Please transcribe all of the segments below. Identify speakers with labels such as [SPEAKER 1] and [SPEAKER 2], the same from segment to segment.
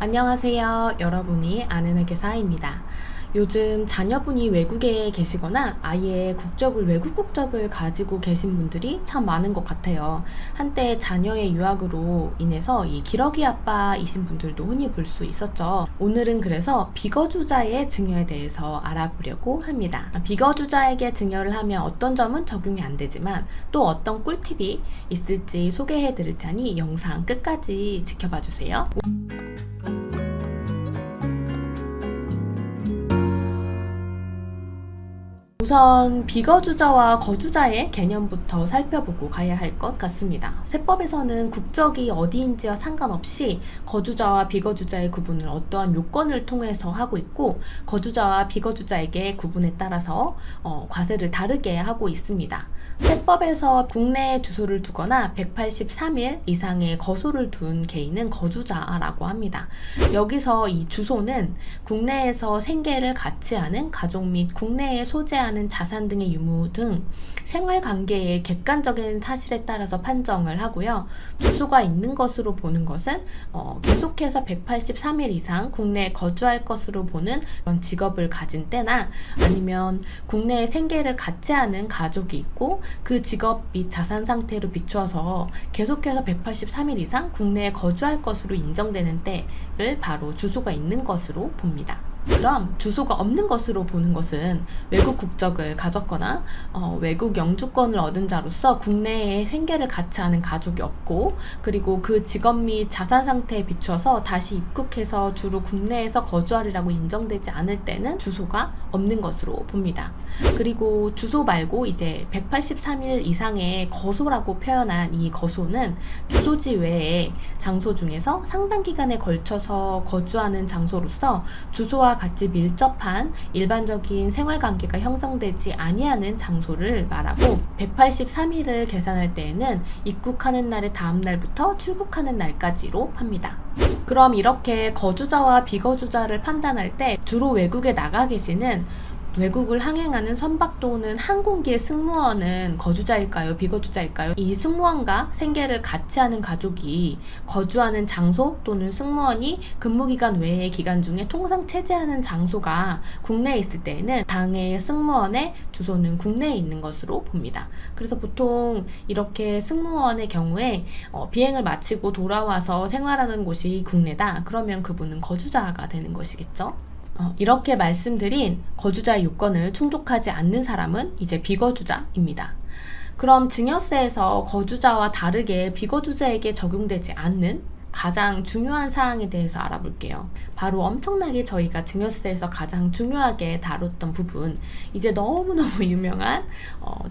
[SPEAKER 1] 안녕하세요. 여러분이 아는 회계사입니다. 요즘 자녀분이 외국에 계시거나 아예 외국 국적을 가지고 계신 분들이 참 많은 것 같아요. 한때 자녀의 유학으로 인해서 이 기러기 아빠이신 분들도 흔히 볼 수 있었죠. 오늘은 그래서 비거주자의 증여에 대해서 알아보려고 합니다. 비거주자에게 증여를 하면 어떤 점은 적용이 안 되지만 또 어떤 꿀팁이 있을지 소개해 드릴 테니 영상 끝까지 지켜봐 주세요. 우선 비거주자와 거주자의 개념부터 살펴보고 가야 할 것 같습니다. 세법에서는 국적이 어디인지와 상관없이 거주자와 비거주자의 구분을 어떠한 요건을 통해서 하고 있고, 거주자와 비거주자에게 구분에 따라서 과세를 다르게 하고 있습니다. 세법에서 국내에 주소를 두거나 183일 이상의 거소를 둔 개인은 거주자라고 합니다. 여기서 이 주소는 국내에서 생계를 같이 하는 가족 및 국내에 소재하는 자산 등의 유무 등 생활관계의 객관적인 사실에 따라서 판정을 하고요. 주소가 있는 것으로 보는 것은 계속해서 183일 이상 국내에 거주할 것으로 보는 그런 직업을 가진 때나, 아니면 국내에 생계를 같이 하는 가족이 있고 그 직업 및 자산 상태로 비추어서 계속해서 183일 이상 국내에 거주할 것으로 인정되는 때를 바로 주소가 있는 것으로 봅니다. 그럼 주소가 없는 것으로 보는 것은 외국 국적을 가졌거나 외국 영주권을 얻은 자로서 국내에 생계를 같이 하는 가족이 없고, 그리고 그 직업 및 자산 상태에 비추어서 다시 입국해서 주로 국내에서 거주하리라고 인정되지 않을 때는 주소가 없는 것으로 봅니다. 그리고 주소 말고 이제 183일 이상의 거소라고 표현한 이 거소는 주소지 외에 장소 중에서 상당 기간에 걸쳐서 거주하는 장소로서 주소와 같이 밀접한 일반적인 생활관계가 형성되지 아니하는 장소를 말하고, 183일을 계산할 때에는 입국하는 날의 다음 날부터 출국하는 날까지로 합니다. 그럼 이렇게 거주자와 비거주자를 판단할 때 주로 외국에 나가 계시는 외국을 항행하는 선박 또는 항공기의 승무원은 거주자일까요? 비거주자일까요? 이 승무원과 생계를 같이 하는 가족이 거주하는 장소 또는 승무원이 근무기간 외의 기간 중에 통상 체재하는 장소가 국내에 있을 때에는 당해 승무원의 주소는 국내에 있는 것으로 봅니다. 그래서 보통 이렇게 승무원의 경우에 비행을 마치고 돌아와서 생활하는 곳이 국내다. 그러면 그분은 거주자가 되는 것이겠죠. 이렇게 말씀드린 거주자의 요건을 충족하지 않는 사람은 이제 비거주자입니다. 그럼 증여세에서 거주자와 다르게 비거주자에게 적용되지 않는 가장 중요한 사항에 대해서 알아볼게요. 바로 엄청나게 저희가 증여세에서 가장 중요하게 다뤘던 부분, 이제 너무너무 유명한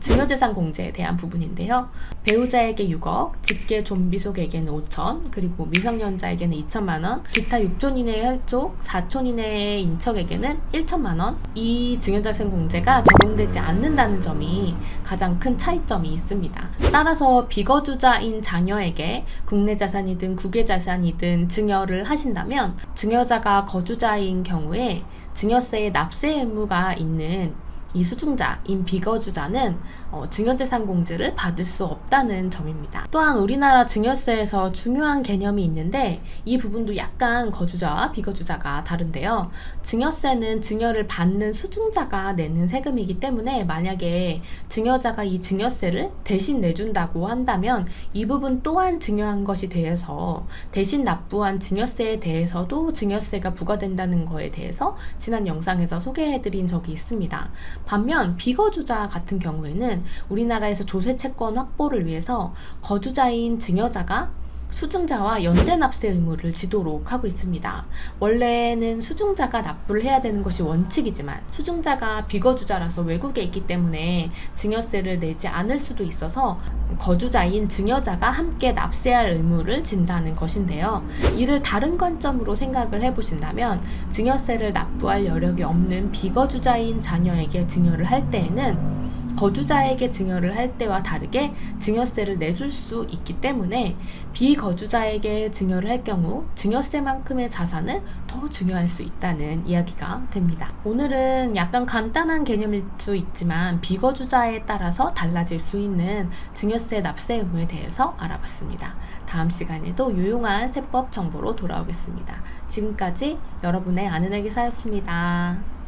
[SPEAKER 1] 증여재산 공제에 대한 부분인데요. 배우자에게 6억, 직계 존비속에게는 5천, 그리고 미성년자에게는 2천만 원, 기타 6촌 이내의 혈족, 4촌 이내의 인척에게는 1천만 원, 이 증여재산 공제가 적용되지 않는다는 점이 가장 큰 차이점이 있습니다. 따라서 비거주자인 자녀에게 국내 자산이든 국외 자산이든 증여를 하신다면, 증여자가 거주자인 경우에 증여세의 납세 의무가 있는 이 수증자인 비거주자는 증여재산 공제를 받을 수 없다는 점입니다. 또한 우리나라 증여세에서 중요한 개념이 있는데, 이 부분도 약간 거주자와 비거주자가 다른데요. 증여세는 증여를 받는 수증자가 내는 세금이기 때문에, 만약에 증여자가 이 증여세를 대신 내준다고 한다면 이 부분 또한 증여한 것이 돼서 대신 납부한 증여세에 대해서도 증여세가 부과된다는 거에 대해서 지난 영상에서 소개해드린 적이 있습니다. 반면 비거주자 같은 경우에는 우리나라에서 조세 채권 확보를 위해서 거주자인 증여자가 수증자와 연대 납세 의무를 지도록 하고 있습니다. 원래는 수증자가 납부를 해야 되는 것이 원칙이지만, 수증자가 비거주자라서 외국에 있기 때문에 증여세를 내지 않을 수도 있어서 거주자인 증여자가 함께 납세할 의무를 진다는 것인데요. 이를 다른 관점으로 생각을 해보신다면, 증여세를 납부할 여력이 없는 비거주자인 자녀에게 증여를 할 때에는 거주자에게 증여를 할 때와 다르게 증여세를 내줄 수 있기 때문에 비거주자에게 증여를 할 경우 증여세만큼의 자산을 더 증여할 수 있다는 이야기가 됩니다. 오늘은 약간 간단한 개념일 수 있지만 비거주자에 따라서 달라질 수 있는 증여세 납세 의무에 대해서 알아봤습니다. 다음 시간에도 유용한 세법 정보로 돌아오겠습니다. 지금까지 여러분의 아는 회계사였습니다.